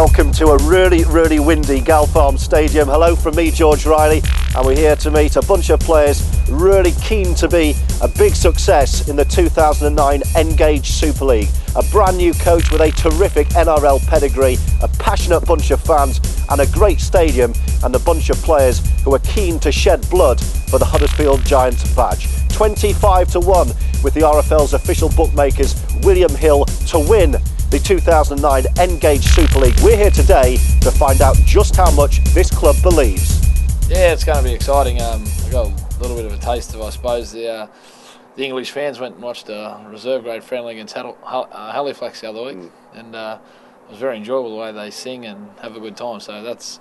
welcome to a really windy Gal Farm Stadium. Hello from me, George Riley, and we're here to meet a bunch of players really keen to be a big success in the 2009 Engage Super League. A brand new coach with a terrific NRL pedigree, a passionate bunch of fans and a great stadium, and a bunch of players who are keen to shed blood for the Huddersfield Giants badge. 25-1 with the RFL's official bookmakers William Hill to win the 2009 Engage Super League. We're here today to find out just how much this club believes. Yeah, it's going to be exciting. I got a little bit of a taste of, I suppose, the English fans went and watched a reserve grade friendly against Halifax the other week, and it was very enjoyable the way they sing and have a good time. So that's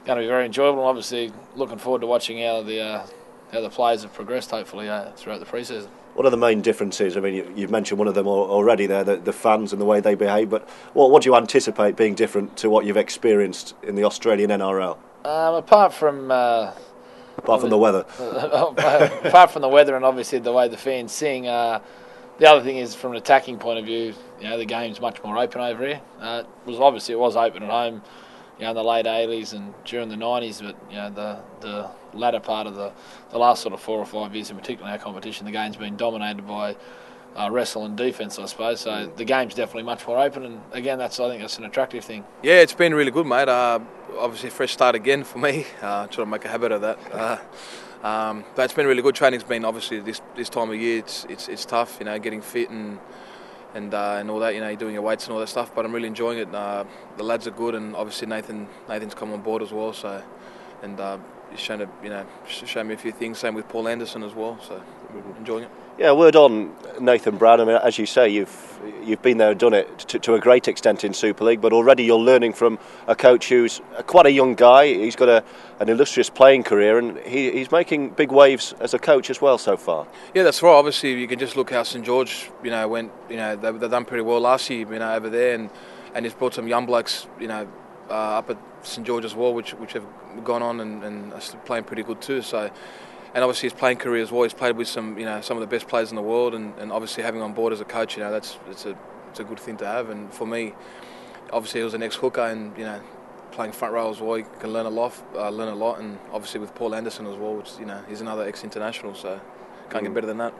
going to be very enjoyable. And obviously, looking forward to watching how the players have progressed, hopefully, throughout the pre-season. What are the main differences? I mean, you've mentioned one of them already there, the fans and the way they behave, but what do you anticipate being different to what you've experienced in the Australian NRL? Apart from the weather. Apart from the weather and obviously the way the fans sing, the other thing is from an attacking point of view, the game's much more open over here. It was open at home, in the late 80s and during the 90s, but the latter part of the last sort of 4 or 5 years, in particular in our competition, the game's been dominated by wrestle and defence, I suppose. So the game's definitely much more open, and again, I think that's an attractive thing. Yeah, it's been really good, mate. Obviously, fresh start again for me. Trying to make a habit of that. But it's been really good. Training's been obviously this time of year. It's tough, getting fit and all that. You're doing your weights and all that stuff. But I'm really enjoying it. The lads are good, and obviously Nathan's come on board as well. So, and he's shown me a few things. Same with Paul Anderson as well. So, we're enjoying it. Yeah, word on Nathan Brown. I mean, as you say, you've been there and done it to a great extent in Super League, but already you're learning from a coach who's quite a young guy. He's got an illustrious playing career, and he's making big waves as a coach as well so far. Yeah, that's right. Obviously, you can just look how St George, went. They've done pretty well last year, over there, and he's brought some young blokes, up at St George as well, which have gone on and are playing pretty good too. So. And obviously his playing career as well, he's played with some of the best players in the world, and obviously having on board as a coach, it's a good thing to have. And for me, obviously he was an ex-hooker, and playing front row as well, you can learn a lot, and obviously with Paul Anderson as well, which he's another ex-international, so can't get better than that.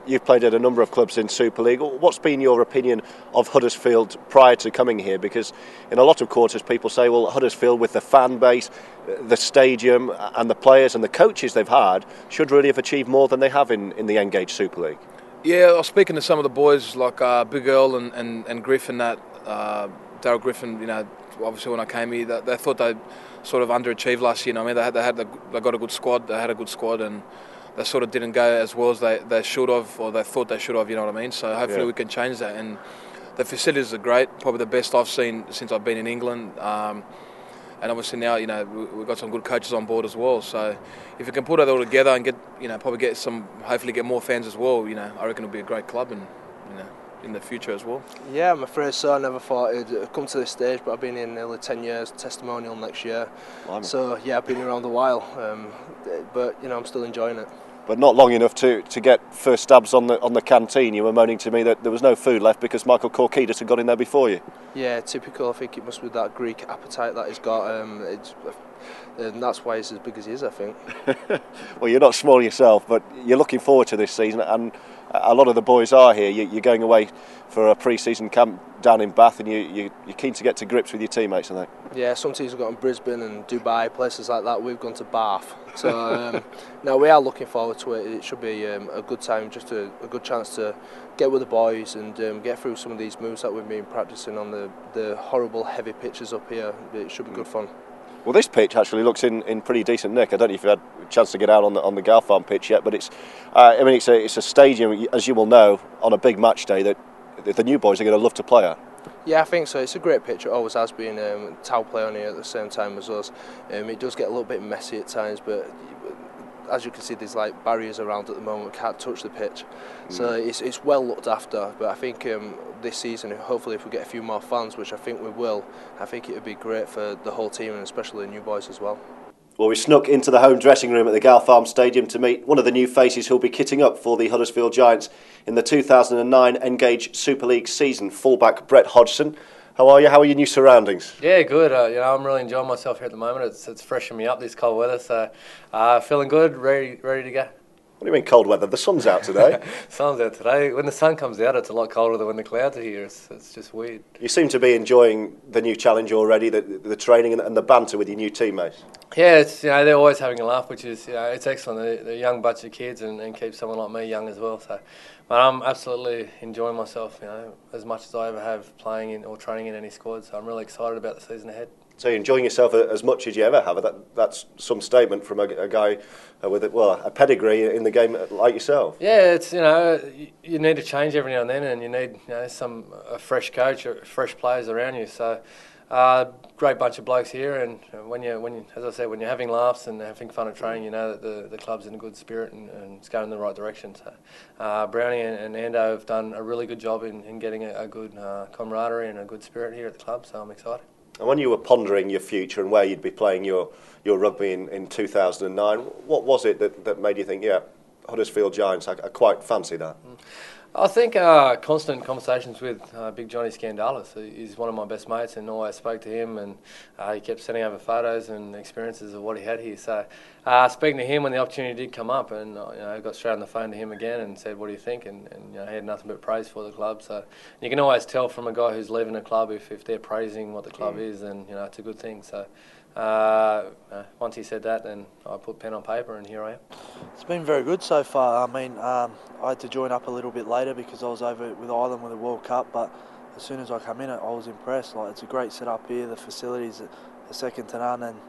You've played at a number of clubs in Super League. What's been your opinion of Huddersfield prior to coming here? Because in a lot of quarters people say, well, Huddersfield with the fan base, the stadium and the players and the coaches they've had should really have achieved more than they have in the Engage Super League. Yeah, I was speaking to some of the boys like Big Eorl and Griffin, Daryl Griffin, obviously when I came here, they thought they sort of underachieved last year. They got a good squad, they had a good squad, and they sort of didn't go as well as they should have, or they thought they should have, you know what I mean? So hopefully we can change that. And the facilities are great, probably the best I've seen since I've been in England. And obviously now, we've got some good coaches on board as well. So if we can put it all together and hopefully get more fans as well, I reckon it'll be a great club and, in the future as well. Yeah, I'm afraid so. I never thought it'd come to this stage, but I've been here nearly 10 years, testimonial next year. Blimey. So yeah, I've been around a while, but I'm still enjoying it. But not long enough to get first stabs on the canteen. You were moaning to me that there was no food left because Michael Korkidas had got in there before you. Yeah, typical. I think it must be that Greek appetite that he's got. And that's why he's as big as he is, I think. Well, you're not small yourself, but you're looking forward to this season, and a lot of the boys are here. You're going away for a pre-season camp down in Bath, and you're keen to get to grips with your teammates, I think. Yeah, some teams have gone to Brisbane and Dubai, places like that. We've gone to Bath. So no, we are looking forward to it. It should be a good time, just a good chance to get with the boys and get through some of these moves that we've been practicing on the horrible heavy pitches up here. It should be good fun. Well, this pitch actually looks in pretty decent nick. I don't know if you've had a chance to get out on the Gal Farm pitch yet, but it's a stadium, as you will know, on a big match day that the new boys are going to love to play at. Yeah, I think so. It's a great pitch. It always has been. Tau play on here at the same time as us. It does get a little bit messy at times, but as you can see, there's like barriers around at the moment. We can't touch the pitch, so it's well looked after. But I think this season, hopefully, if we get a few more fans, which I think we will, I think it would be great for the whole team and especially the new boys as well. Well, we snuck into the home dressing room at the Gal Farm Stadium to meet one of the new faces who'll be kitting up for the Huddersfield Giants in the 2009 Engage Super League season, fullback Brett Hodgson. How are you? How are your new surroundings? Yeah, good. I'm really enjoying myself here at the moment. It's freshening me up, this cold weather, so feeling good, ready to go. What do you mean cold weather? The sun's out today. Sun's out today. When the sun comes out, it's a lot colder than when the clouds are here. It's just weird. You seem to be enjoying the new challenge already, the training and the banter with your new teammates. Yeah, it's they're always having a laugh, which is it's excellent. They're a young bunch of kids and keep someone like me young as well. So, but I'm absolutely enjoying myself. As much as I ever have playing in or training in any squad. So I'm really excited about the season ahead. So you're enjoying yourself as much as you ever have. That's some statement from a guy with a pedigree in the game like yourself. Yeah, it's you need to change every now and then, and you need a fresh coach or fresh players around you. So great bunch of blokes here, and when you as I said, when you're having laughs and having fun at training, you know that the club's in a good spirit and it's going in the right direction. So Brownie and Ando have done a really good job in getting a good camaraderie and a good spirit here at the club. So I'm excited. And when you were pondering your future and where you'd be playing your rugby in 2009, what was it that made you think, yeah, Huddersfield Giants, I quite fancy that? I think constant conversations with Big Johnny Scandalis. He's one of my best mates, and always spoke to him, and he kept sending over photos and experiences of what he had here. So speaking to him when the opportunity did come up, and I got straight on the phone to him again and said, "What do you think?" And he had nothing but praise for the club. So you can always tell from a guy who's leaving a club if they're praising what the club is, then it's a good thing. So once he said that, then I put pen on paper, and here I am. It's been very good so far. I mean, I had to join up a little bit later because I was over with Ireland with the World Cup, but as soon as I come in, I was impressed. Like, it's a great setup here. The facilities are second to none, and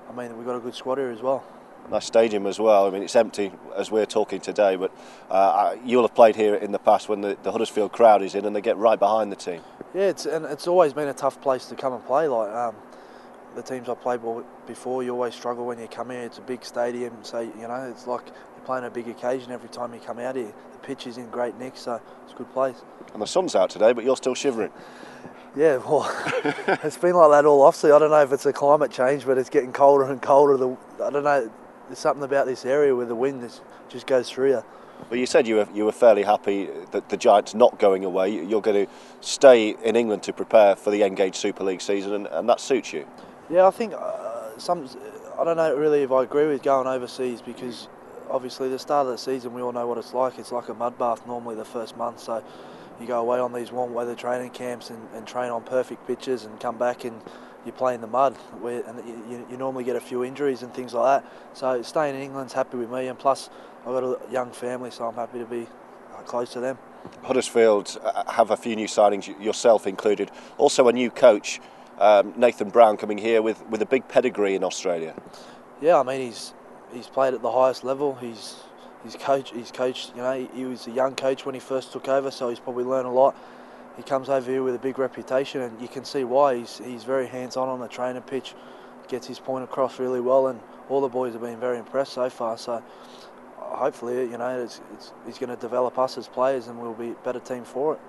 I mean, we've got a good squad here as well. Nice stadium as well. I mean, it's empty as we're talking today, but you'll have played here in the past when the Huddersfield crowd is in and they get right behind the team. Yeah, it's always been a tough place to come and play. Like the teams I played before, you always struggle when you come here. It's a big stadium, so it's like you're playing a big occasion every time you come out here. The pitch is in great nick, so it's a good place. And the sun's out today, but you're still shivering. Yeah, well, it's been like that all off-season. I don't know if it's a climate change, but it's getting colder and colder. I don't know. There's something about this area where the wind just goes through you. Well, you said you were fairly happy that the Giants not going away. You're going to stay in England to prepare for the Engage Super League season, and that suits you. Yeah, I think I don't know really if I agree with going overseas, because obviously the start of the season we all know what it's like. It's like a mud bath normally the first month, so you go away on these warm weather training camps and train on perfect pitches and come back and you play in the mud and you normally get a few injuries and things like that. So staying in England's happy with me, and plus I've got a young family, so I'm happy to be close to them. Huddersfield have a few new signings, yourself included. Also a new coach, Nathan Brown, coming here with a big pedigree in Australia. Yeah, I mean he's played at the highest level. He's coached. He was a young coach when he first took over, so he's probably learned a lot. He comes over here with a big reputation, and you can see why. He's very hands-on on the training pitch, gets his point across really well, and all the boys have been very impressed so far. So hopefully, he's going to develop us as players, and we'll be a better team for it.